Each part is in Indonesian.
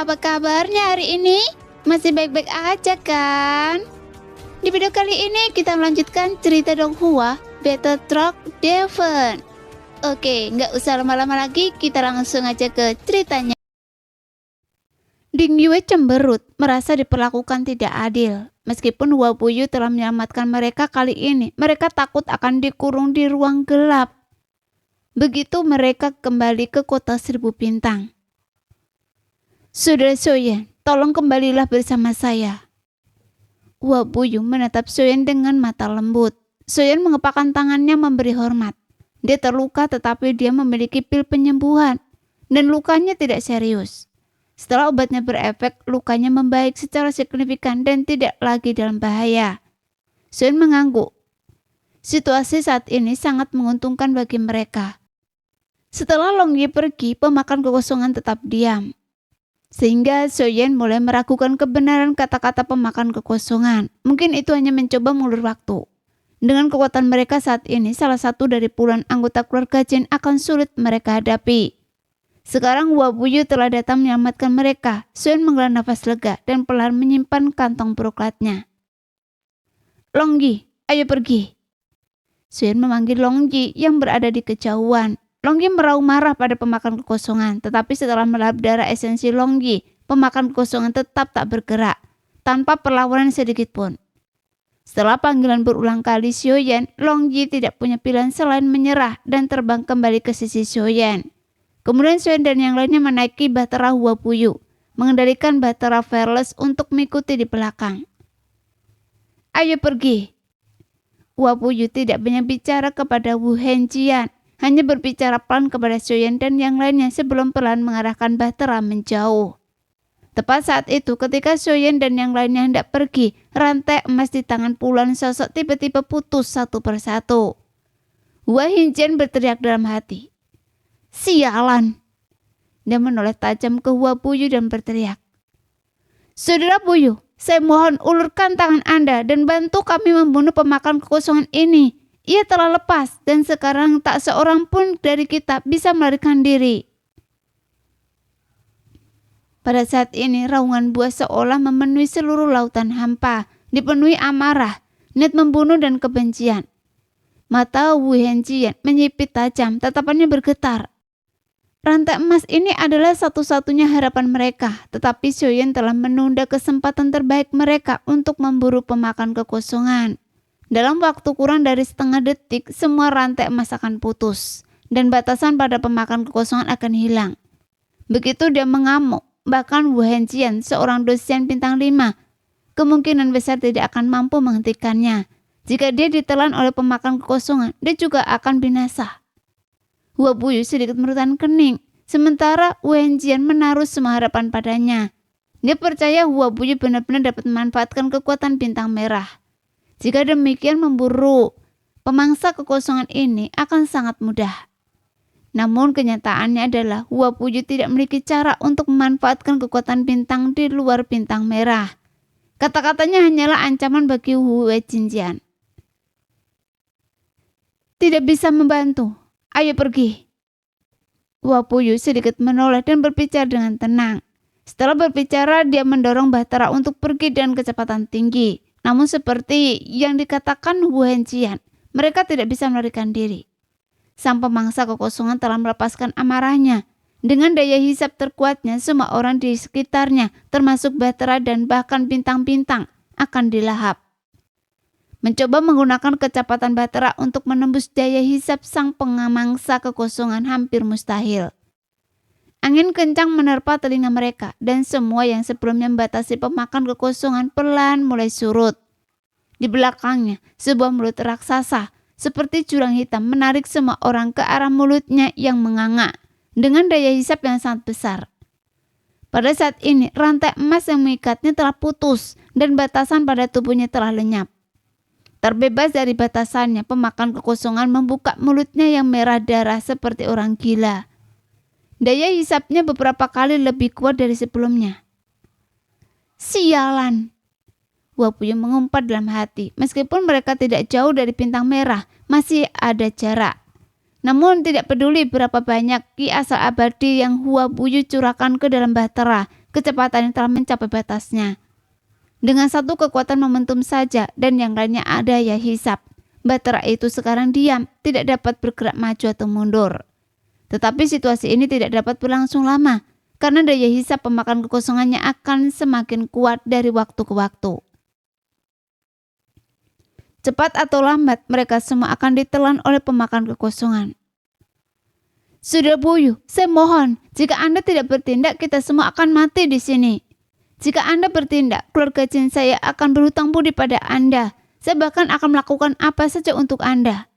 apa kabarnya hari ini? Masih baik-baik aja kan? Di video kali ini kita melanjutkan cerita Donghua Battle Truck Devon. Oke, nggak usah lama-lama lagi, kita langsung aja ke ceritanya. Ding Yue cemberut, merasa diperlakukan tidak adil. Meskipun Hua Buyu telah menyelamatkan mereka kali ini, mereka takut akan dikurung di ruang gelap. Begitu mereka kembali ke kota 1000 bintang. Saudara Soyen, tolong kembalilah bersama saya. Hua Buyu menatap Soyen dengan mata lembut. Soyen mengepakkan tangannya memberi hormat. Dia terluka tetapi dia memiliki pil penyembuhan dan lukanya tidak serius. Setelah obatnya berefek, lukanya membaik secara signifikan dan tidak lagi dalam bahaya. Soyen mengangguk. Situasi saat ini sangat menguntungkan bagi mereka. Setelah Long Yi pergi, pemakan kekosongan tetap diam. Sehingga Soyen mulai meragukan kebenaran kata-kata pemakan kekosongan. Mungkin itu hanya mencoba mengulur waktu. Dengan kekuatan mereka saat ini, salah satu dari puluhan anggota keluarga Jin akan sulit mereka hadapi. Sekarang Hua Buyu telah datang menyelamatkan mereka. Soyen menghela nafas lega dan perlahan menyimpan kantong broklatnya. Long Yi, ayo pergi. Soyen memanggil Long Yi yang berada di kejauhan. Long Yi meraung marah pada pemakan kekosongan, tetapi setelah melahap darah esensi Long Yi, pemakan kekosongan tetap tak bergerak, tanpa perlawanan sedikit pun. Setelah panggilan berulang kali Xiaoyan, Long Yi tidak punya pilihan selain menyerah dan terbang kembali ke sisi Xiaoyan. Kemudian Xiaoyan dan yang lainnya menaiki Bahtera Hua Buyu, mengendalikan Bahtera Fearless untuk mengikuti di belakang. Ayo pergi. Hua Buyu tidak banyak bicara kepada Wu Henjian, hanya berbicara pelan kepada Xiaoyan dan yang lainnya sebelum perlahan mengarahkan Bahtera menjauh. Tepat saat itu ketika Xiaoyan dan yang lainnya hendak pergi, rantai emas di tangan puluhan sosok tiba-tiba putus satu persatu. Wu Henjian berteriak dalam hati. Sialan! Dia menoleh tajam ke Hua Buyu dan berteriak. Saudara Buyu, saya mohon ulurkan tangan Anda dan bantu kami membunuh pemakan kekosongan ini. Ia telah lepas dan sekarang tak seorang pun dari kita bisa melarikan diri. Pada saat ini raungan buah seolah memenuhi seluruh lautan hampa, dipenuhi amarah, niat membunuh dan kebencian. Mata Wu Henjian menyipit tajam, tatapannya bergetar. Rantai emas ini adalah satu-satunya harapan mereka, tetapi Xiaoyan telah menunda kesempatan terbaik mereka untuk memburu pemakan kekosongan. Dalam waktu kurang dari setengah detik, semua rantai emas akan putus, dan batasan pada pemakan kekosongan akan hilang. Begitu dia mengamuk, bahkan Wu Henjian, seorang dosen bintang 5, kemungkinan besar tidak akan mampu menghentikannya. Jika dia ditelan oleh pemakan kekosongan, dia juga akan binasa. Hua Buyu sedikit merutan kening, sementara Wu Henjian menaruh semua harapan padanya. Dia percaya Hua Buyu benar-benar dapat memanfaatkan kekuatan bintang merah. Jika demikian, memburu pemangsa kekosongan ini akan sangat mudah. Namun kenyataannya adalah Hua Buyu tidak memiliki cara untuk memanfaatkan kekuatan bintang di luar bintang merah. Kata-katanya hanyalah ancaman bagi Wu Henjian. Tidak bisa membantu. Ayo pergi. Hua Buyu sedikit menoleh dan berbicara dengan tenang. Setelah berbicara, dia mendorong Bahtera untuk pergi dengan kecepatan tinggi. Namun seperti yang dikatakan Wu Henjian, mereka tidak bisa melarikan diri. Sang pemangsa kekosongan telah melepaskan amarahnya. Dengan daya hisap terkuatnya, semua orang di sekitarnya, termasuk Bahtera dan bahkan bintang-bintang, akan dilahap. Mencoba menggunakan kecepatan Bahtera untuk menembus daya hisap sang pemangsa kekosongan hampir mustahil. Angin kencang menerpa telinga mereka dan semua yang sebelumnya membatasi pemakan kekosongan perlahan mulai surut. Di belakangnya, sebuah mulut raksasa seperti jurang hitam menarik semua orang ke arah mulutnya yang menganga dengan daya hisap yang sangat besar. Pada saat ini, rantai emas yang mengikatnya telah putus dan batasan pada tubuhnya telah lenyap. Terbebas dari batasannya, pemakan kekosongan membuka mulutnya yang merah darah seperti orang gila. Daya hisapnya beberapa kali lebih kuat dari sebelumnya. Sialan! Hua Buyu mengumpat dalam hati. Meskipun mereka tidak jauh dari bintang merah, masih ada jarak. Namun tidak peduli berapa banyak ki asal abadi yang Hua Buyu curahkan ke dalam Bahtera, kecepatan yang telah mencapai batasnya. Dengan satu kekuatan momentum saja dan yang lainnya ada daya hisap, batera itu sekarang diam, tidak dapat bergerak maju atau mundur. Tetapi situasi ini tidak dapat berlangsung lama, karena daya hisap pemakan kekosongannya akan semakin kuat dari waktu ke waktu. Cepat atau lambat, mereka semua akan ditelan oleh pemakan kekosongan. Saudara Buyuh, saya mohon, jika Anda tidak bertindak, kita semua akan mati di sini. Jika Anda bertindak, keluarga jin saya akan berhutang budi pada Anda. Saya bahkan akan melakukan apa saja untuk Anda.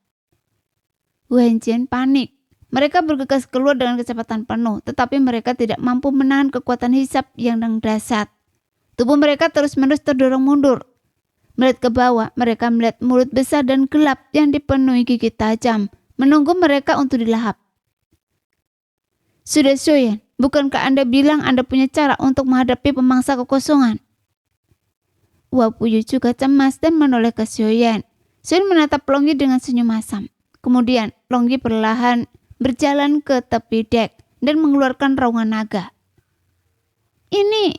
Wu Hengqian panik. Mereka bergegas keluar dengan kecepatan penuh, tetapi mereka tidak mampu menahan kekuatan hisap yang dahsyat. Tubuh mereka terus-menerus terdorong mundur. Melihat ke bawah, mereka melihat mulut besar dan gelap yang dipenuhi gigi tajam, menunggu mereka untuk dilahap. Sudah Xiaoyan, bukankah Anda bilang Anda punya cara untuk menghadapi pemangsa kekosongan? Hua Puyu juga cemas dan menoleh ke Xiaoyan. Xiaoyan menatap Longyi dengan senyum asam. Kemudian Longyi perlahan berjalan ke tepi dek dan mengeluarkan raungan naga. Ini...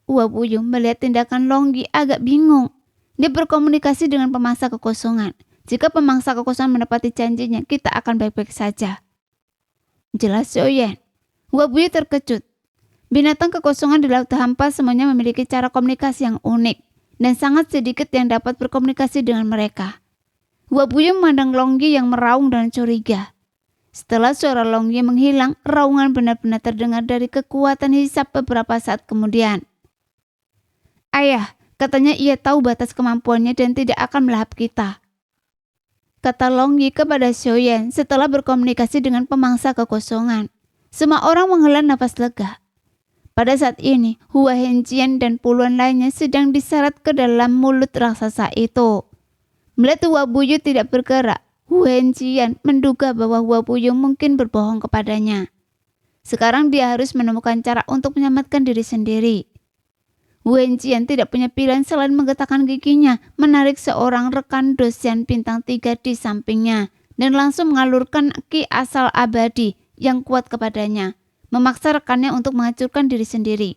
Hua Puyu melihat tindakan Longyi agak bingung. Dia berkomunikasi dengan pemangsa kekosongan. Jika pemangsa kekosongan menepati janjinya, kita akan baik-baik saja. Jelas Xiaoyan. Hua Puyu terkejut. Binatang kekosongan di laut hampa semuanya memiliki cara komunikasi yang unik dan sangat sedikit yang dapat berkomunikasi dengan mereka. Hua Puyu memandang Longyi yang meraung dan curiga. Setelah suara Longyi menghilang, raungan benar-benar terdengar dari kekuatan hisap beberapa saat kemudian. Ayah, katanya ia tahu batas kemampuannya dan tidak akan melahap kita, kata Longyi kepada Xiaoyan setelah berkomunikasi dengan pemangsa kekosongan. Semua orang menghela nafas lega. Pada saat ini, Hua Hengqian dan puluhan lainnya sedang diseret ke dalam mulut raksasa itu. Melihat Hua Puyu tidak bergerak, Hua Hengqian menduga bahwa Hua Puyu mungkin berbohong kepadanya. Sekarang dia harus menemukan cara untuk menyelamatkan diri sendiri. Hua Hengqian tidak punya pilihan selain menggetakkan giginya, menarik seorang rekan dosen bintang 3 di sampingnya, dan langsung mengalurkan ki asal abadi yang kuat kepadanya, memaksa rekannya untuk menghancurkan diri sendiri.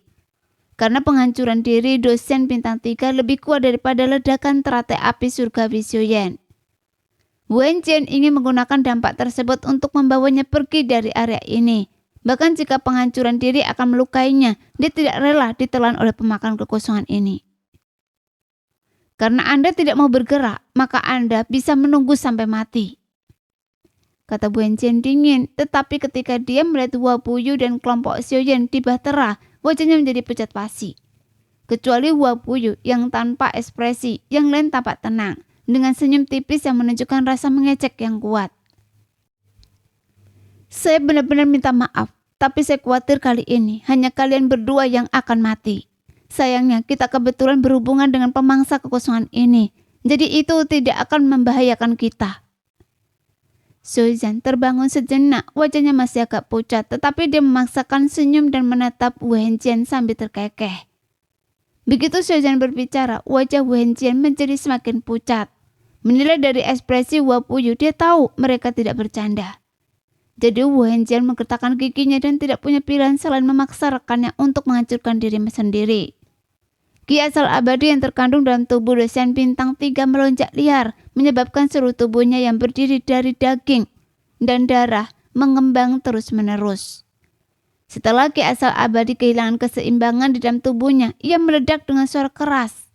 Karena penghancuran diri dosen bintang 3 lebih kuat daripada ledakan teratai api surgawi Xiaoyan. Hua Hengqian ingin menggunakan dampak tersebut untuk membawanya pergi dari area ini. Bahkan jika penghancuran diri akan melukainya, dia tidak rela ditelan oleh pemakan kekosongan ini. Karena Anda tidak mau bergerak, maka Anda bisa menunggu sampai mati, kata Hua Hengqian dingin. Tetapi ketika dia melihat Hua Puyu dan kelompok Xiaoyan di bahtera, wajahnya menjadi pucat pasi. Kecuali Hua Puyu yang tanpa ekspresi, yang lain tampak tenang, dengan senyum tipis yang menunjukkan rasa mengejek yang kuat. Saya benar-benar minta maaf, tapi saya khawatir kali ini hanya kalian berdua yang akan mati. Sayangnya kita kebetulan berhubungan dengan pemangsa kekosongan ini, jadi itu tidak akan membahayakan kita. Xiaoyan terbangun sejenak, wajahnya masih agak pucat, tetapi dia memaksakan senyum dan menatap Wu Hengqian sambil terkekeh. Begitu Xiaoyan berbicara, wajah Wu Hengqian menjadi semakin pucat. Menilai dari ekspresi Hua Puyu, dia tahu mereka tidak bercanda. Jadi Wu Hengqian menggertakkan giginya dan tidak punya pilihan selain memaksa rekannya untuk menghancurkan diri sendiri. Ki asal abadi yang terkandung dalam tubuh dosen bintang 3 melonjak liar, menyebabkan seluruh tubuhnya yang berdiri dari daging dan darah mengembang terus-menerus. Setelah Ki asal abadi kehilangan keseimbangan di dalam tubuhnya, ia meledak dengan suara keras.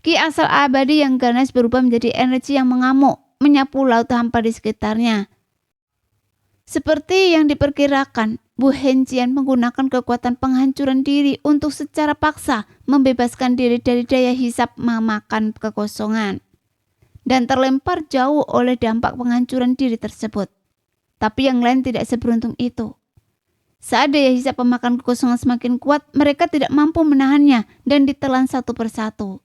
Ki asal abadi yang ganas berubah menjadi energi yang mengamuk, menyapu laut hampa di sekitarnya. Seperti yang diperkirakan, Wu Hengqian menggunakan kekuatan penghancuran diri untuk secara paksa membebaskan diri dari daya hisap memakan kekosongan dan terlempar jauh oleh dampak penghancuran diri tersebut. Tapi yang lain tidak seberuntung itu. Saat daya hisap pemakan kekosongan semakin kuat, mereka tidak mampu menahannya dan ditelan satu persatu.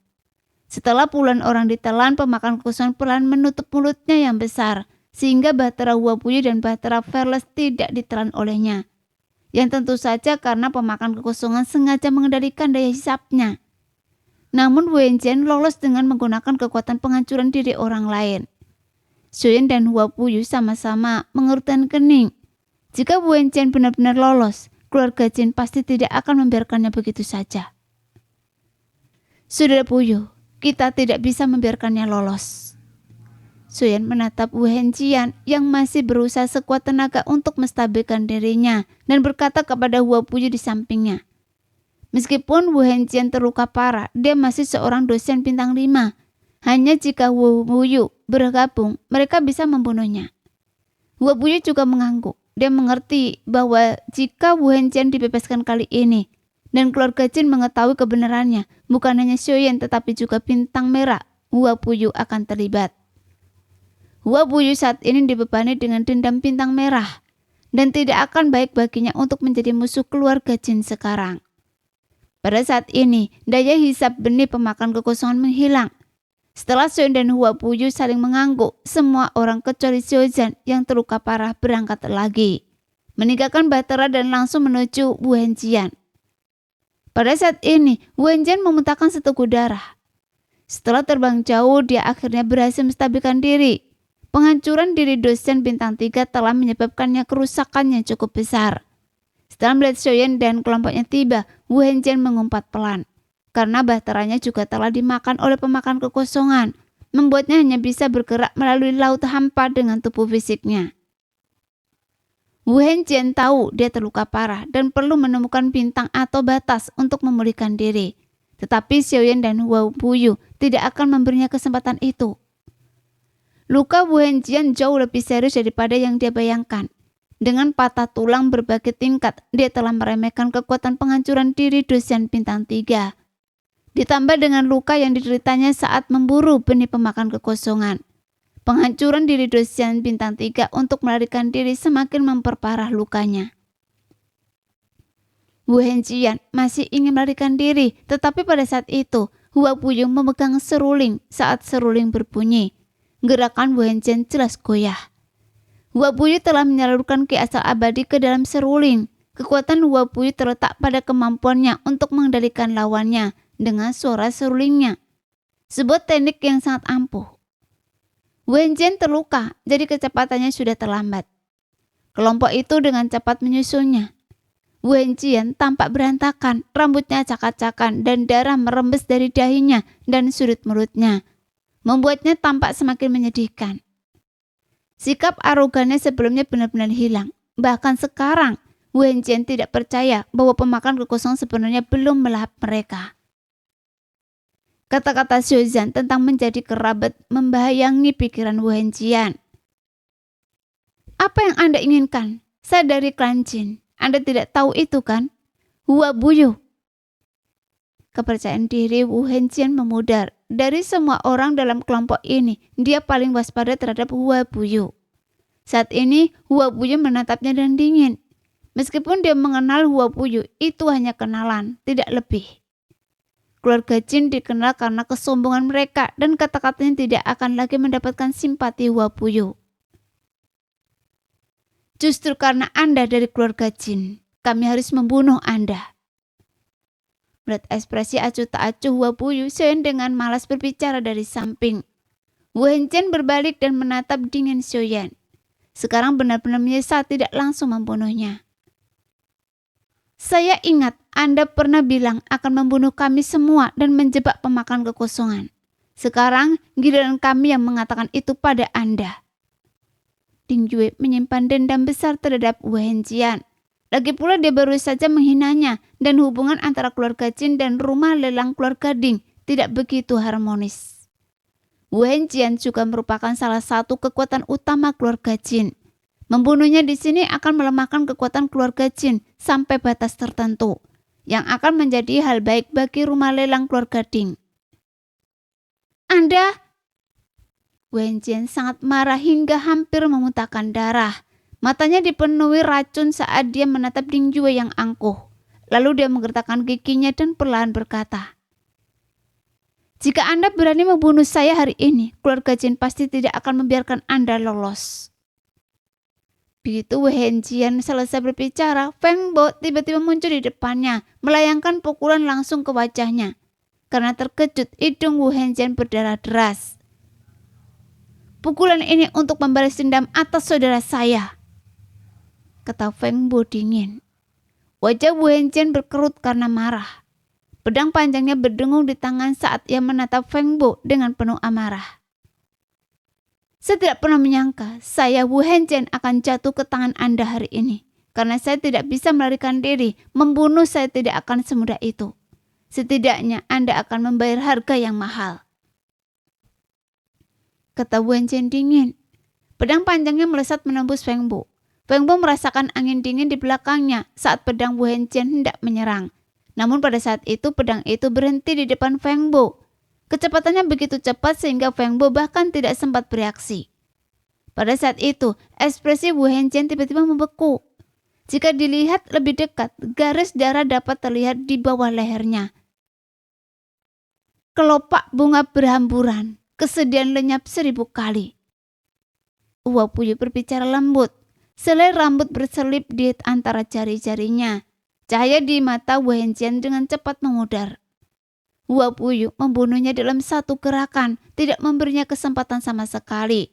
Setelah puluhan orang ditelan, pemakan kekosongan perlahan menutup mulutnya yang besar, sehingga bahtera Hua Puyu dan bahtera Fearless tidak ditelan olehnya. Yang tentu saja karena pemakan kekosongan sengaja mengendalikan daya hisapnya. Namun Wu Hengqian lolos dengan menggunakan kekuatan penghancuran diri orang lain. Xiaoyan dan Hua Puyu sama-sama mengerutkan kening. Jika Wu Hengqian benar-benar lolos, keluarga Jin pasti tidak akan membiarkannya begitu saja. Saudara Puyo, kita tidak bisa membiarkannya lolos. Soyan menatap Wu Henjian yang masih berusaha sekuat tenaga untuk menstabilkan dirinya dan berkata kepada Hua Puyo di sampingnya. Meskipun Wu Henjian terluka parah, dia masih seorang dosen bintang 5. Hanya jika Wu Puyo bergabung, mereka bisa membunuhnya. Hua Puyo juga mengangguk. Dia mengerti bahwa jika Wu Henjian dibebaskan kali ini dan keluarga Jin mengetahui kebenarannya, bukan hanya Soyan tetapi juga bintang merah, Hua Puyo akan terlibat. Hua Puyo saat ini dibebani dengan dendam bintang merah dan tidak akan baik baginya untuk menjadi musuh keluarga Jin sekarang. Pada saat ini, daya hisap benih pemakan kekosongan menghilang. Setelah Soyan dan Hua Puyo saling mengangguk, semua orang kecuali Xiaozhan yang terluka parah berangkat lagi, meninggalkan Bahtera dan langsung menuju Wu Henjian. Pada saat ini, Wu Henjian memuntahkan seteguk darah. Setelah terbang jauh, dia akhirnya berhasil menstabilkan diri. Penghancuran diri dosen bintang 3 telah menyebabkannya kerusakan yang cukup besar. Setelah melihat Soyan dan kelompoknya tiba, Wu Henjian mengumpat pelan. Karena bahteranya juga telah dimakan oleh pemakan kekosongan, membuatnya hanya bisa bergerak melalui laut hampa dengan tubuh fisiknya. Wu Henjian tahu dia terluka parah dan perlu menemukan bintang atau batas untuk memulihkan diri. Tetapi Xiaoyan dan Hua Puyo tidak akan memberinya kesempatan itu. Luka Wu Henjian jauh lebih serius daripada yang dia bayangkan. Dengan patah tulang berbagai tingkat, dia telah meremehkan kekuatan penghancuran diri dosen bintang 3. Ditambah dengan luka yang dideritanya saat memburu benih pemakan kekosongan. Penghancuran diri dosen bintang 3 untuk melarikan diri semakin memperparah lukanya. Wu Henjian masih ingin melarikan diri, tetapi pada saat itu, Hua Puyo memegang seruling. Saat seruling berbunyi, gerakan Wu Henjian jelas goyah. Hua Puyo telah menyalurkan ki asal abadi ke dalam seruling. Kekuatan Hua Puyo terletak pada kemampuannya untuk mengendalikan lawannya dengan suara serulingnya. Sebuah teknik yang sangat ampuh. Wu Henjian terluka, jadi kecepatannya sudah terlambat. Kelompok itu dengan cepat menyusulnya. Wu Henjian tampak berantakan, rambutnya acak-acakan dan darah merembes dari dahinya dan sudut mulutnya, membuatnya tampak semakin menyedihkan. Sikap arogannya sebelumnya benar-benar hilang. Bahkan sekarang, Wu Henjian tidak percaya bahwa pemakan kekosongan sebenarnya belum melahap mereka. Kata-kata Xiaozhan tentang menjadi kerabat membayangi pikiran Wu Henjian. Apa yang Anda inginkan? Saya dari klan Jin. Anda tidak tahu itu kan? Hua Puyo. Kepercayaan diri Wu Henjian memudar. Dari semua orang dalam kelompok ini, dia paling waspada terhadap Hua Puyo. Saat ini, Hua Puyo menatapnya dengan dingin. Meskipun dia mengenal Hua Puyo, itu hanya kenalan, tidak lebih. Keluarga Jin dikenal karena kesombongan mereka dan kata-katanya tidak akan lagi mendapatkan simpati Hua Puyo. Justru karena Anda dari keluarga Jin, kami harus membunuh Anda. Melihat ekspresi acuh tak acuh Hua Puyo, Soyan dengan malas berbicara dari samping. Wu Henjian berbalik dan menatap dingin Soyan. Sekarang benar-benar menyesal tidak langsung membunuhnya. Saya ingat Anda pernah bilang akan membunuh kami semua dan menjebak pemakan kekosongan. Sekarang giliran kami yang mengatakan itu pada Anda. Ding Yue menyimpan dendam besar terhadap Wu Henjian. Lagi pula dia baru saja menghinanya dan hubungan antara keluarga Jin dan rumah lelang keluarga Ding tidak begitu harmonis. Wu Henjian juga merupakan salah satu kekuatan utama keluarga Jin. Membunuhnya di sini akan melemahkan kekuatan keluarga Jin sampai batas tertentu, yang akan menjadi hal baik bagi rumah lelang keluarga Ding. Anda, Wu Henjian sangat marah hingga hampir memuntahkan darah. Matanya dipenuhi racun saat dia menatap Ding Yue yang angkuh. Lalu dia menggertakkan giginya dan perlahan berkata, jika Anda berani membunuh saya hari ini, keluarga Jin pasti tidak akan membiarkan Anda lolos. Begitu Wu Henjian selesai berbicara, Feng Bo tiba-tiba muncul di depannya, melayangkan pukulan langsung ke wajahnya. Karena terkejut, hidung Wu Henjian berdarah deras. Pukulan ini untuk membalas dendam atas saudara saya, kata Feng Bo dingin. Wajah Wu Henjian berkerut karena marah. Pedang panjangnya berdengung di tangan saat ia menatap Feng Bo dengan penuh amarah. Saya tidak pernah menyangka saya Wu Henjian akan jatuh ke tangan Anda hari ini. Karena saya tidak bisa melarikan diri, membunuh saya tidak akan semudah itu. Setidaknya Anda akan membayar harga yang mahal. Kata Wu Henjian dingin. Pedang panjangnya melesat menembus Feng Bo. Feng Bo merasakan angin dingin di belakangnya saat pedang Wu Henjian hendak menyerang. Namun pada saat itu pedang itu berhenti di depan Feng Bo. Kecepatannya begitu cepat sehingga Feng Bo bahkan tidak sempat bereaksi. Pada saat itu, ekspresi Wu Henjian tiba-tiba membeku. Jika dilihat lebih dekat, garis darah dapat terlihat di bawah lehernya. Kelopak bunga berhamburan, kesedihan lenyap 1000 kali. Hua Puyu berbicara lembut. Selai rambut berselip di antara jari-jarinya. Cahaya di mata Wu Henjian dengan cepat memudar. Hua Puyu membunuhnya dalam satu gerakan, tidak memberinya kesempatan sama sekali.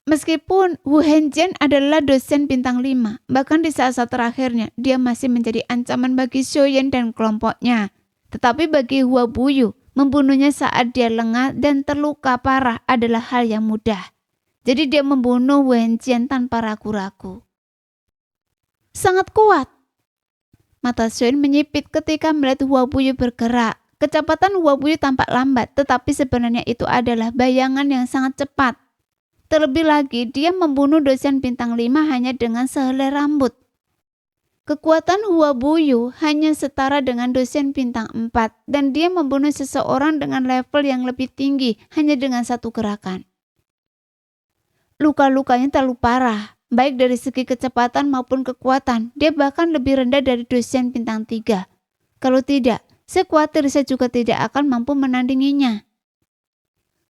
Meskipun Wu Henjian adalah dosen bintang 5, bahkan di saat-saat terakhirnya dia masih menjadi ancaman bagi Xiaoyan dan kelompoknya. Tetapi bagi Hua Puyu, membunuhnya saat dia lengah dan terluka parah adalah hal yang mudah. Jadi dia membunuh Wu Henjian tanpa ragu-ragu. Sangat kuat. Mata Xiaoyan menyipit ketika melihat Hua Puyu bergerak. Kecepatan Hua Puyu tampak lambat, tetapi sebenarnya itu adalah bayangan yang sangat cepat. Terlebih lagi, dia membunuh dosen bintang 5 hanya dengan sehelai rambut. Kekuatan Hua Puyu hanya setara dengan dosen bintang 4 dan dia membunuh seseorang dengan level yang lebih tinggi hanya dengan satu gerakan. Luka-lukanya terlalu parah, baik dari segi kecepatan maupun kekuatan. Dia bahkan lebih rendah dari dosen bintang 3. Kalau tidak, saya khawatir saya juga tidak akan mampu menandinginya.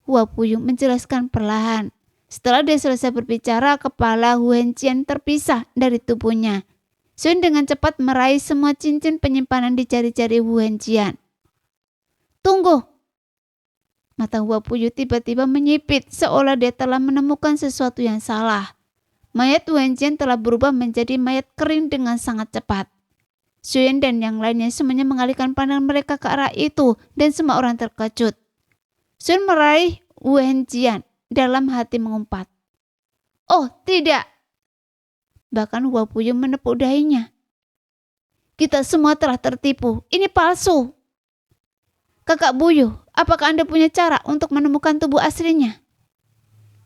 Hua Puyu menjelaskan perlahan. Setelah dia selesai berbicara, kepala Wu Henjian terpisah dari tubuhnya. Sun dengan cepat meraih semua cincin penyimpanan di jari-jari Wu Henjian. Tunggu! Mata Hua Puyu tiba-tiba menyipit seolah dia telah menemukan sesuatu yang salah. Mayat Wu Henjian telah berubah menjadi mayat kering dengan sangat cepat. Xiaoyan dan yang lainnya semuanya mengalihkan pandangan mereka ke arah itu dan semua orang terkejut. Sun meraih Wu Henjian. Dalam hati mengumpat. Oh tidak. Bahkan Hua Puyu menepuk dahinya. Kita semua telah tertipu. Ini palsu. Kakak Buyu, apakah Anda punya cara untuk menemukan tubuh aslinya?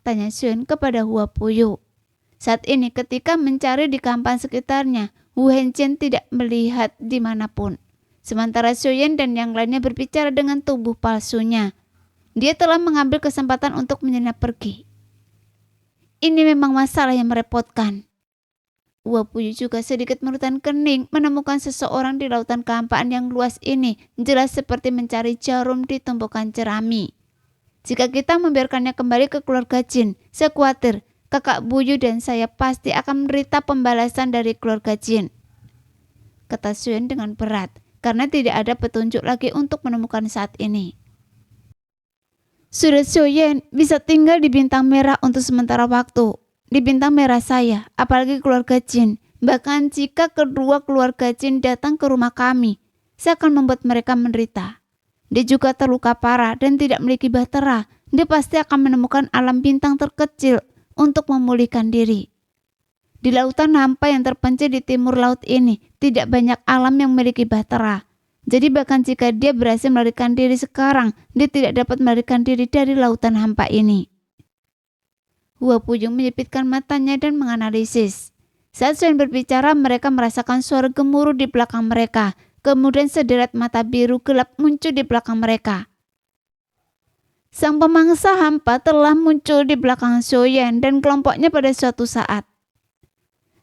Tanya Sun kepada Hua Puyu. Saat ini ketika mencari di kampan sekitarnya, Wu Henjian tidak melihat dimanapun. Sementara Xiaoyan dan yang lainnya berbicara dengan tubuh palsunya. Dia telah mengambil kesempatan untuk menyelinap pergi. Ini memang masalah yang merepotkan. Hua Puyu juga sedikit mengerutkan kening menemukan seseorang di lautan kehampaan yang luas ini, jelas seperti mencari jarum di tumpukan jerami. Jika kita membiarkannya kembali ke keluarga Jin, saya khawatir kakak Buyu dan saya pasti akan menderita pembalasan dari keluarga Jin. Kata Xuan dengan berat, karena tidak ada petunjuk lagi untuk menemukan saat ini. Sudah Xiaoyan bisa tinggal di bintang merah untuk sementara waktu. Di bintang merah saya, apalagi keluarga Jin. Bahkan jika kedua keluarga Jin datang ke rumah kami, saya akan membuat mereka menderita. Dia juga terluka parah dan tidak memiliki bahtera. Dia pasti akan menemukan alam bintang terkecil untuk memulihkan diri. Di lautan hampa yang terpencil di timur laut ini, tidak banyak alam yang memiliki bahtera. Jadi bahkan jika dia berhasil melarikan diri sekarang, dia tidak dapat melarikan diri dari lautan hampa ini. Hua Puyu menyipitkan matanya dan menganalisis. Saat Xuan berbicara, mereka merasakan suara gemuruh di belakang mereka. Kemudian sederet mata biru gelap muncul di belakang mereka. Sang pemangsa hampa telah muncul di belakang Xiaoyan dan kelompoknya pada suatu saat.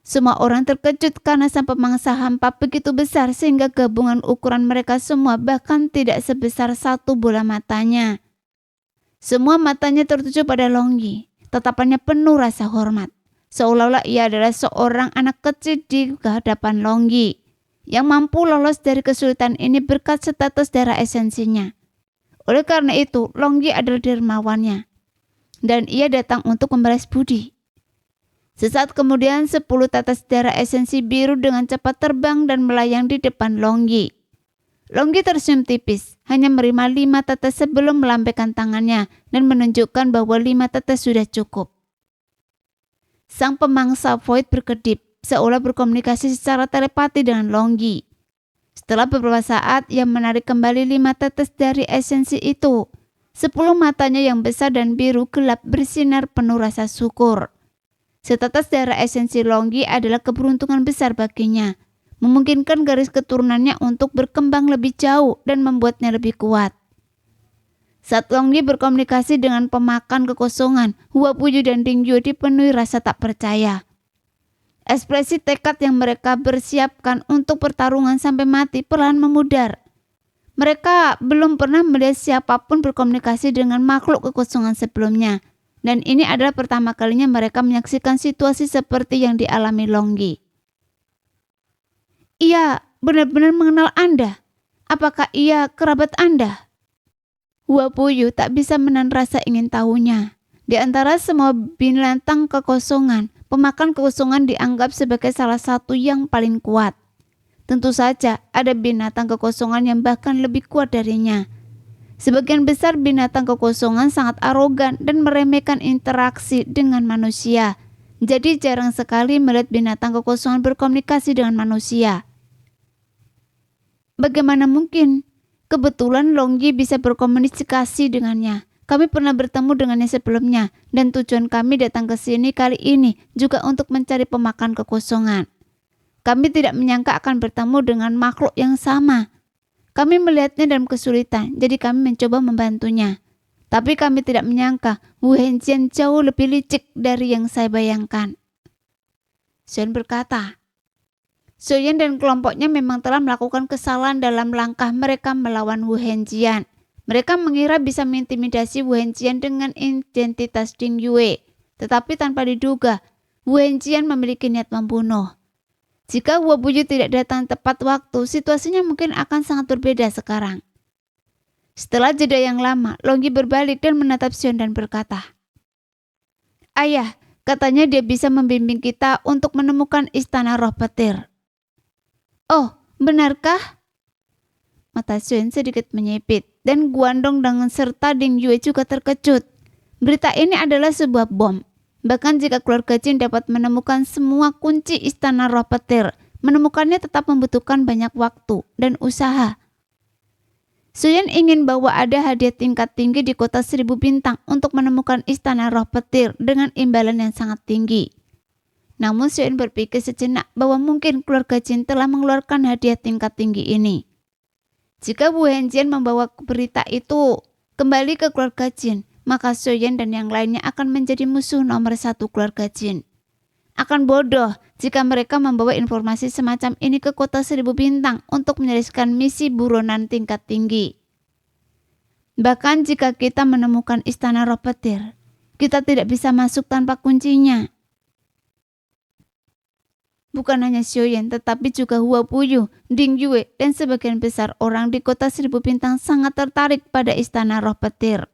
Semua orang terkejut karena sang pemangsa hampa begitu besar sehingga gabungan ukuran mereka semua bahkan tidak sebesar satu bola matanya. Semua matanya tertuju pada Longyi. Tatapannya penuh rasa hormat. Seolah-olah ia adalah seorang anak kecil di hadapan Longyi yang mampu lolos dari kesulitan ini berkat status darah esensinya. Oleh karena itu, Longyi adalah dermawannya. Dan ia datang untuk membalas budi. Sesaat kemudian 10 tetes darah esensi biru dengan cepat terbang dan melayang di depan Longgi. Longgi tersenyum tipis, hanya menerima 5 tetes sebelum melambaikan tangannya dan menunjukkan bahwa 5 tetes sudah cukup. Sang pemangsa Void berkedip, seolah berkomunikasi secara telepati dengan Longgi. Setelah beberapa saat, ia menarik kembali 5 tetes dari esensi itu. 10 matanya yang besar dan biru gelap bersinar penuh rasa syukur. Setetes darah esensi Longgi adalah keberuntungan besar baginya, memungkinkan garis keturunannya untuk berkembang lebih jauh dan membuatnya lebih kuat. Saat Longgi berkomunikasi dengan pemakan kekosongan, Hua Puyu dan Ding Yue dipenuhi rasa tak percaya. Ekspresi tekad yang mereka bersiapkan untuk pertarungan sampai mati perlahan memudar. Mereka belum pernah melihat siapapun berkomunikasi dengan makhluk kekosongan sebelumnya. Dan ini adalah pertama kalinya mereka menyaksikan situasi seperti yang dialami Longgi. Ia benar-benar mengenal Anda. Apakah ia kerabat Anda? Hua Puyu tak bisa menahan rasa ingin tahunya. Di antara semua binatang kekosongan, pemakan kekosongan dianggap sebagai salah satu yang paling kuat. Tentu saja ada binatang kekosongan yang bahkan lebih kuat darinya. Sebagian besar binatang kekosongan sangat arogan dan meremehkan interaksi dengan manusia. Jadi jarang sekali melihat binatang kekosongan berkomunikasi dengan manusia. Bagaimana mungkin? Kebetulan Longgi bisa berkomunikasi dengannya. Kami pernah bertemu dengannya sebelumnya dan tujuan kami datang ke sini kali ini juga untuk mencari pemakan kekosongan. Kami tidak menyangka akan bertemu dengan makhluk yang sama. Kami melihatnya dalam kesulitan, jadi kami mencoba membantunya. Tapi kami tidak menyangka Wu Henjian jauh lebih licik dari yang saya bayangkan. Xuan berkata, Xuan dan kelompoknya memang telah melakukan kesalahan dalam langkah mereka melawan Wu Henjian. Mereka mengira bisa mengintimidasi Wu Henjian dengan identitas Ding Yue. Tetapi tanpa diduga, Wu Henjian memiliki niat membunuh. Jika Hua Puyu tidak datang tepat waktu, situasinya mungkin akan sangat berbeda sekarang. Setelah jeda yang lama, Longgi berbalik dan menatap Xuan dan berkata, Ayah, katanya dia bisa membimbing kita untuk menemukan istana roh petir. Oh, benarkah? Mata Xuan sedikit menyipit, dan Guandong dengan serta Ding Yue juga terkejut. Berita ini adalah sebuah bom. Bahkan jika keluarga Jin dapat menemukan semua kunci istana roh petir, menemukannya tetap membutuhkan banyak waktu dan usaha. Xuan ingin bahwa ada hadiah tingkat tinggi di kota 1000 bintang untuk menemukan istana roh petir dengan imbalan yang sangat tinggi. Namun Xuan berpikir sejenak bahwa mungkin keluarga Jin telah mengeluarkan hadiah tingkat tinggi ini. Jika Wu Henjian membawa berita itu kembali ke keluarga Jin, maka Xuan dan yang lainnya akan menjadi musuh nomor 1 keluarga Jin. Akan bodoh jika mereka membawa informasi semacam ini ke kota 1000 bintang untuk menyelesaikan misi buronan tingkat tinggi. Bahkan jika kita menemukan istana roh petir, kita tidak bisa masuk tanpa kuncinya. Bukan hanya Xuan, tetapi juga Hua Puyu, Ding Yue, dan sebagian besar orang di kota 1000 bintang sangat tertarik pada istana roh petir.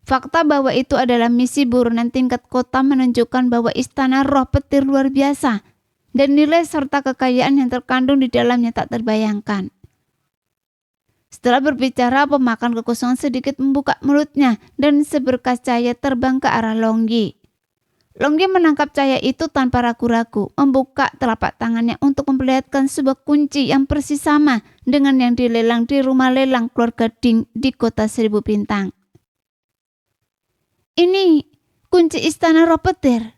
Fakta bahwa itu adalah misi buronan tingkat kota menunjukkan bahwa istana roh petir luar biasa dan nilai serta kekayaan yang terkandung di dalamnya tak terbayangkan. Setelah berbicara, pemakan kekosongan sedikit membuka mulutnya dan seberkas cahaya terbang ke arah Longgi. Longgi menangkap cahaya itu tanpa ragu-ragu, membuka telapak tangannya untuk memperlihatkan sebuah kunci yang persis sama dengan yang dilelang di rumah lelang keluarga Ding di kota 1000 bintang. Ini kunci istana roh petir.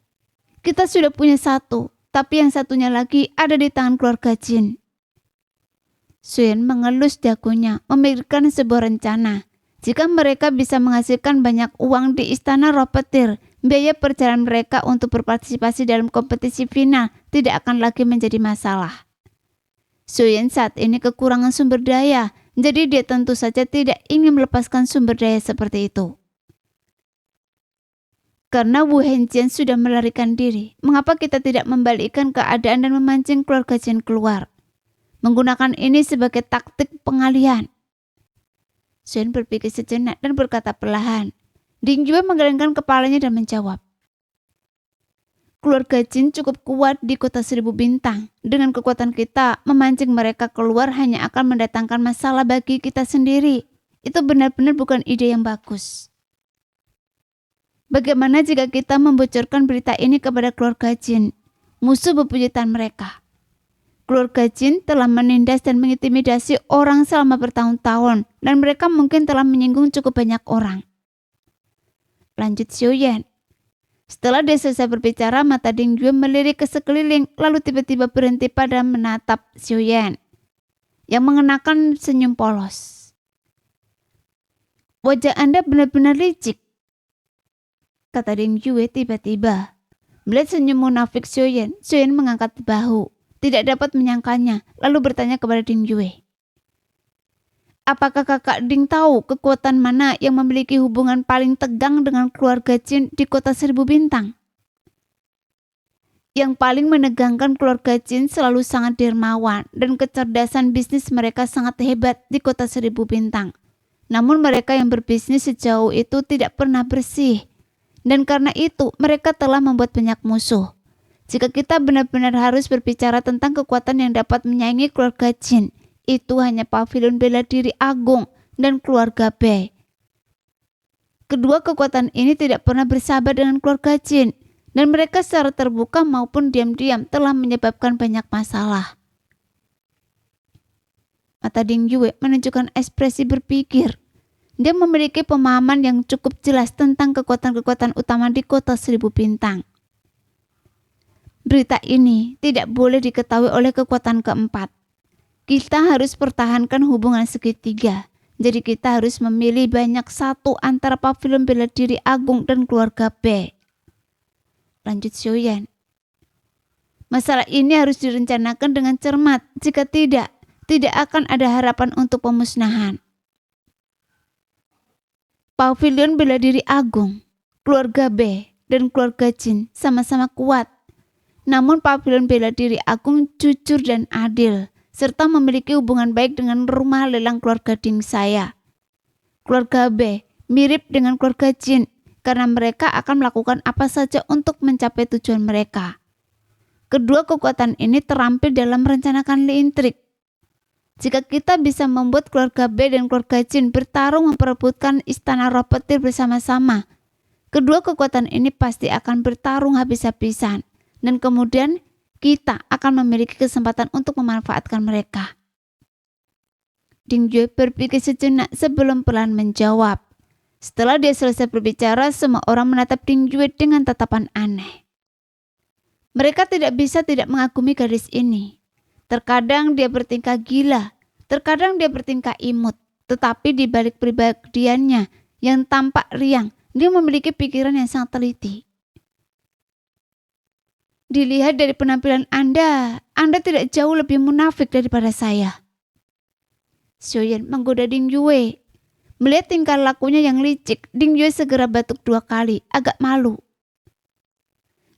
Kita sudah punya satu, tapi yang satunya lagi ada di tangan keluarga Jin. Xuan mengelus dagunya, memikirkan sebuah rencana. Jika mereka bisa menghasilkan banyak uang di istana roh petir, biaya perjalanan mereka untuk berpartisipasi dalam kompetisi final tidak akan lagi menjadi masalah. Xuan saat ini kekurangan sumber daya, jadi dia tentu saja tidak ingin melepaskan sumber daya seperti itu. Karena Wu Henjian sudah melarikan diri, mengapa kita tidak membalikkan keadaan dan memancing keluarga Jin keluar? Menggunakan ini sebagai taktik pengalihan. Xuan berpikir sejenak dan berkata perlahan. Ding Yue menggelengkan kepalanya dan menjawab. Keluarga jin cukup kuat di kota 1000 bintang. Dengan kekuatan kita, memancing mereka keluar hanya akan mendatangkan masalah bagi kita sendiri. Itu benar-benar bukan ide yang bagus. Bagaimana jika kita membocorkan berita ini kepada keluarga jin, musuh bebuyutan mereka? Keluarga jin telah menindas dan mengintimidasi orang selama bertahun-tahun, dan mereka mungkin telah menyinggung cukup banyak orang. Lanjut Xiuyan. Setelah dia selesai berbicara, mata Ding Yue melirik ke sekeliling, lalu tiba-tiba berhenti pada menatap Xiuyan yang mengenakan senyum polos. Wajah Anda benar-benar licik, kata Ding Yue tiba-tiba. Melihat senyum munafik Xiuyan mengangkat bahu, tidak dapat menyangkanya, lalu bertanya kepada Ding Yue. Apakah kakak Ding tahu kekuatan mana yang memiliki hubungan paling tegang dengan keluarga jin di kota 1000 bintang? Yang paling menegangkan keluarga jin selalu sangat dermawan dan kecerdasan bisnis mereka sangat hebat di kota 1000 bintang. Namun mereka yang berbisnis sejauh itu tidak pernah bersih. Dan karena itu mereka telah membuat banyak musuh. Jika kita benar-benar harus berbicara tentang kekuatan yang dapat menyaingi keluarga jin, itu hanya pavilion bela diri agung dan keluarga Bei. Kedua kekuatan ini tidak pernah bersahabat dengan keluarga jin, dan mereka secara terbuka maupun diam-diam telah menyebabkan banyak masalah. Mata Ding Yue menunjukkan ekspresi berpikir. Dia memiliki pemahaman yang cukup jelas tentang kekuatan-kekuatan utama di kota 1000 bintang. Berita ini tidak boleh diketahui oleh kekuatan keempat. Kita harus pertahankan hubungan segitiga. Jadi kita harus memilih banyak satu antara pavilion bela diri agung dan keluarga Bei. Lanjut Xiuyan. Masalah ini harus direncanakan dengan cermat. Jika tidak akan ada harapan untuk pemusnahan. Pavilion bela diri agung, keluarga Bei, dan keluarga jin sama-sama kuat. Namun pavilion bela diri agung jujur dan adil, serta memiliki hubungan baik dengan rumah lelang keluarga Ding saya. Keluarga Bei mirip dengan keluarga jin karena mereka akan melakukan apa saja untuk mencapai tujuan mereka. Kedua kekuatan ini terampil dalam merencanakan intrik. Jika kita bisa membuat keluarga Bei dan keluarga jin bertarung memperebutkan istana roh petir bersama-sama, kedua kekuatan ini pasti akan bertarung habis-habisan, dan kemudian kita akan memiliki kesempatan untuk memanfaatkan mereka. Ding Yue berpikir sejenak sebelum pelan menjawab. Setelah dia selesai berbicara, semua orang menatap Ding Yue dengan tatapan aneh. Mereka tidak bisa tidak mengagumi gadis ini. Terkadang dia bertingkah gila, terkadang dia bertingkah imut, tetapi di balik pribadiannya yang tampak riang, dia memiliki pikiran yang sangat teliti. Dilihat dari penampilan Anda tidak jauh lebih munafik daripada saya. Xiuyan menggoda Ding Yue. Melihat tingkah lakunya yang licik, Ding Yue segera batuk 2 kali, agak malu.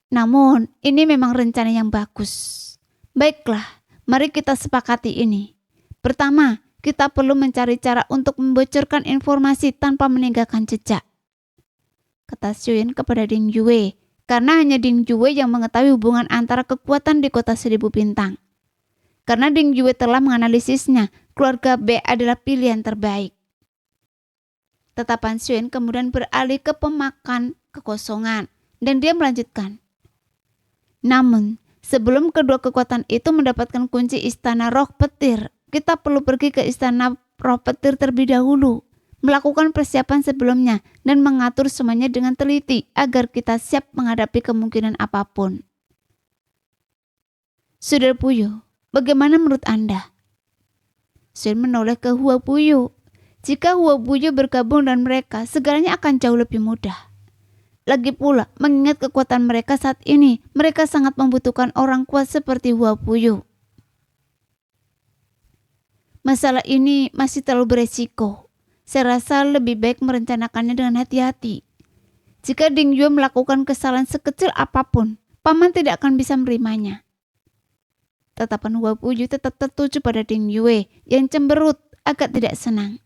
Namun, ini memang rencana yang bagus. Baiklah, mari kita sepakati ini. Pertama, kita perlu mencari cara untuk membocorkan informasi tanpa meninggalkan jejak, kata Xiuyan kepada Ding Yue. Karena hanya Ding Yue yang mengetahui hubungan antara kekuatan di kota 1000 bintang. Karena Ding Yue telah menganalisisnya, keluarga Bei adalah pilihan terbaik. Tatapan Xiuyan kemudian beralih ke pemakan kekosongan, dan dia melanjutkan. Namun, sebelum kedua kekuatan itu mendapatkan kunci istana roh petir, kita perlu pergi ke istana roh petir terlebih dahulu, melakukan persiapan sebelumnya, dan mengatur semuanya dengan teliti agar kita siap menghadapi kemungkinan apapun. Saudara Puyo, bagaimana menurut Anda? Xiuyan menoleh ke Hua Puyo. Jika Hua Puyo bergabung dengan mereka, segalanya akan jauh lebih mudah. Lagi pula, mengingat kekuatan mereka saat ini, mereka sangat membutuhkan orang kuat seperti Hua Puyo. Masalah ini masih terlalu beresiko. Saya rasa lebih baik merencanakannya dengan hati-hati. Jika Ding Yue melakukan kesalahan sekecil apapun, paman tidak akan bisa menerimanya. Tatapan Hua Puyo tetap tertuju pada Ding Yue yang cemberut, agak tidak senang.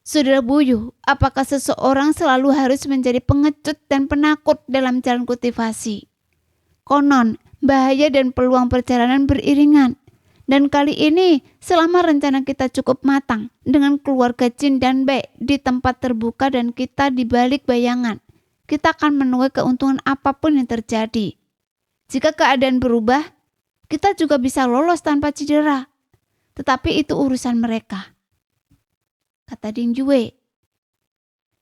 Saudara Buyuh, apakah seseorang selalu harus menjadi pengecut dan penakut dalam jalan kultivasi? Konon, bahaya dan peluang perjalanan beriringan. Dan kali ini, selama rencana kita cukup matang, dengan keluarga Jin dan Baek di tempat terbuka dan kita di balik bayangan, kita akan menuai keuntungan apapun yang terjadi. Jika keadaan berubah, kita juga bisa lolos tanpa cedera. Tetapi itu urusan mereka, kata Ding Yue.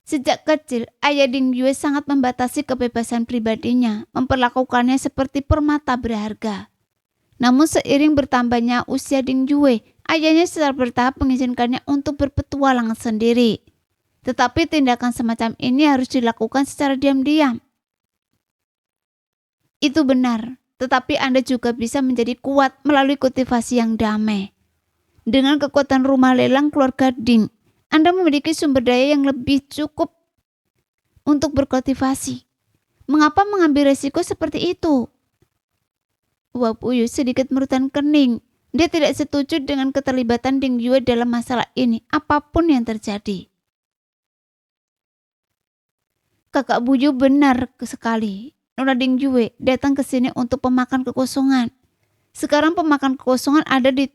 Sejak kecil, ayah Ding Yue sangat membatasi kebebasan pribadinya, memperlakukannya seperti permata berharga. Namun seiring bertambahnya usia Ding Yue, ayahnya secara bertahap mengizinkannya untuk berpetualang sendiri. Tetapi tindakan semacam ini harus dilakukan secara diam-diam. Itu benar, tetapi Anda juga bisa menjadi kuat melalui kultivasi yang damai. Dengan kekuatan rumah lelang keluarga Ding, Anda memiliki sumber daya yang lebih cukup untuk berkultivasi. Mengapa mengambil resiko seperti itu? Hua Buyuh sedikit merutan kening. Dia tidak setuju dengan keterlibatan Ding Yue dalam masalah ini, apapun yang terjadi. Kakak Buyuh benar sekali. Nona Ding Yue datang ke sini untuk pemakan kekosongan. Sekarang pemakan kekosongan ada di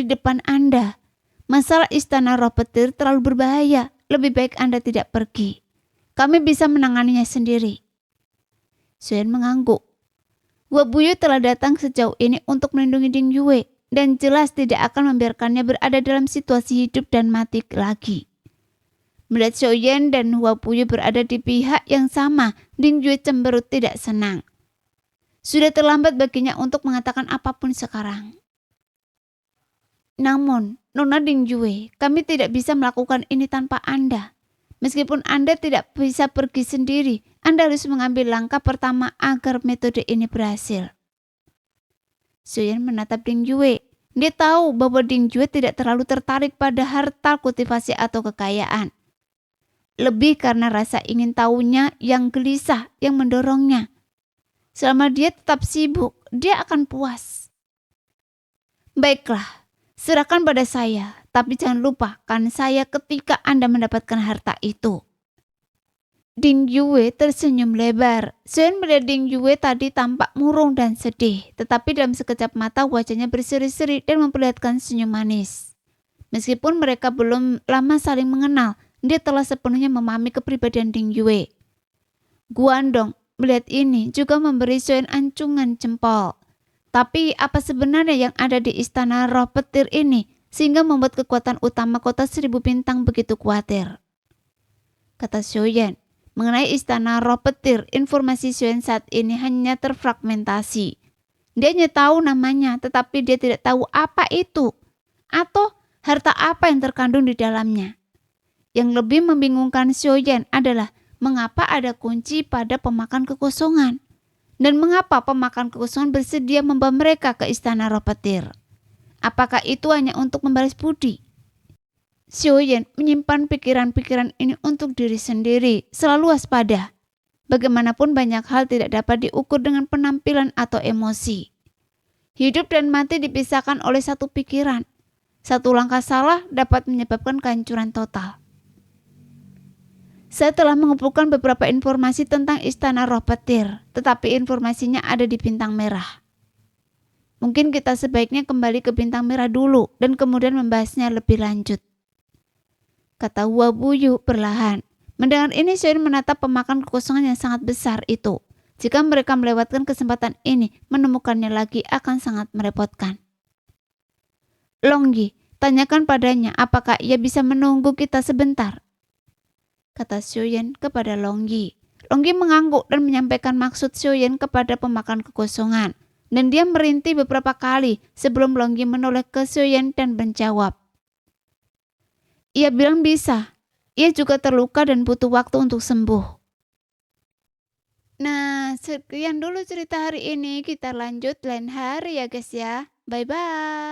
depan Anda. Masalah istana roh petir terlalu berbahaya. Lebih baik Anda tidak pergi. Kami bisa menanganinya sendiri. Xuan mengangguk. Hua Buyuh telah datang sejauh ini untuk melindungi Ding Yue dan jelas tidak akan membiarkannya berada dalam situasi hidup dan mati lagi. Melihat Xiaoyan dan Hua Buyuh berada di pihak yang sama, Ding Yue cemberut tidak senang. Sudah terlambat baginya untuk mengatakan apapun sekarang. Namun, Nona Ding Yue, kami tidak bisa melakukan ini tanpa Anda. Meskipun Anda tidak bisa pergi sendiri, Anda harus mengambil langkah pertama agar metode ini berhasil. Xiaoyan menatap Ding Yue. Dia tahu bahwa Ding Yue tidak terlalu tertarik pada harta kultivasi atau kekayaan. Lebih karena rasa ingin tahunya yang gelisah yang mendorongnya. Selama dia tetap sibuk, dia akan puas. Baiklah, serahkan pada saya. Tapi jangan lupakan saya ketika Anda mendapatkan harta itu. Ding Yue tersenyum lebar. Xuan melihat Ding Yue tadi tampak murung dan sedih. Tetapi dalam sekejap mata wajahnya berseri-seri dan memperlihatkan senyum manis. Meskipun mereka belum lama saling mengenal, dia telah sepenuhnya memahami kepribadian Ding Yue. Guandong melihat ini juga memberi Xuan ancungan jempol. Tapi apa sebenarnya yang ada di istana roh petir ini? Sehingga membuat kekuatan utama kota 1000 bintang begitu khawatir. Kata Xiaoyan, mengenai istana roh petir, informasi Xiaoyan saat ini hanya terfragmentasi. Dia hanya tahu namanya, tetapi dia tidak tahu apa itu, atau harta apa yang terkandung di dalamnya. Yang lebih membingungkan Xiaoyan adalah mengapa ada kunci pada pemakan kekosongan, dan mengapa pemakan kekosongan bersedia membawa mereka ke istana roh petir. Apakah itu hanya untuk membalas budi? Xiaoyan menyimpan pikiran-pikiran ini untuk diri sendiri, selalu waspada. Bagaimanapun banyak hal tidak dapat diukur dengan penampilan atau emosi. Hidup dan mati dipisahkan oleh satu pikiran. Satu langkah salah dapat menyebabkan kehancuran total. Saya telah mengumpulkan beberapa informasi tentang istana roh petir, tetapi informasinya ada di bintang merah. Mungkin kita sebaiknya kembali ke bintang merah dulu dan kemudian membahasnya lebih lanjut. Kata Hua Buyuh perlahan. Mendengar ini Xiaoyan menatap pemakan kekosongan yang sangat besar itu. Jika mereka melewatkan kesempatan ini, menemukannya lagi akan sangat merepotkan. Longyi, tanyakan padanya apakah ia bisa menunggu kita sebentar. Kata Xiaoyan kepada Longyi. Longyi mengangguk dan menyampaikan maksud Xiaoyan kepada pemakan kekosongan. Dan dia merintih beberapa kali sebelum Longyi menoleh ke Xiaoyan dan menjawab. Ia bilang bisa. Ia juga terluka dan butuh waktu untuk sembuh. Nah, sekian dulu cerita hari ini. Kita lanjut lain hari ya guys ya. Bye-bye.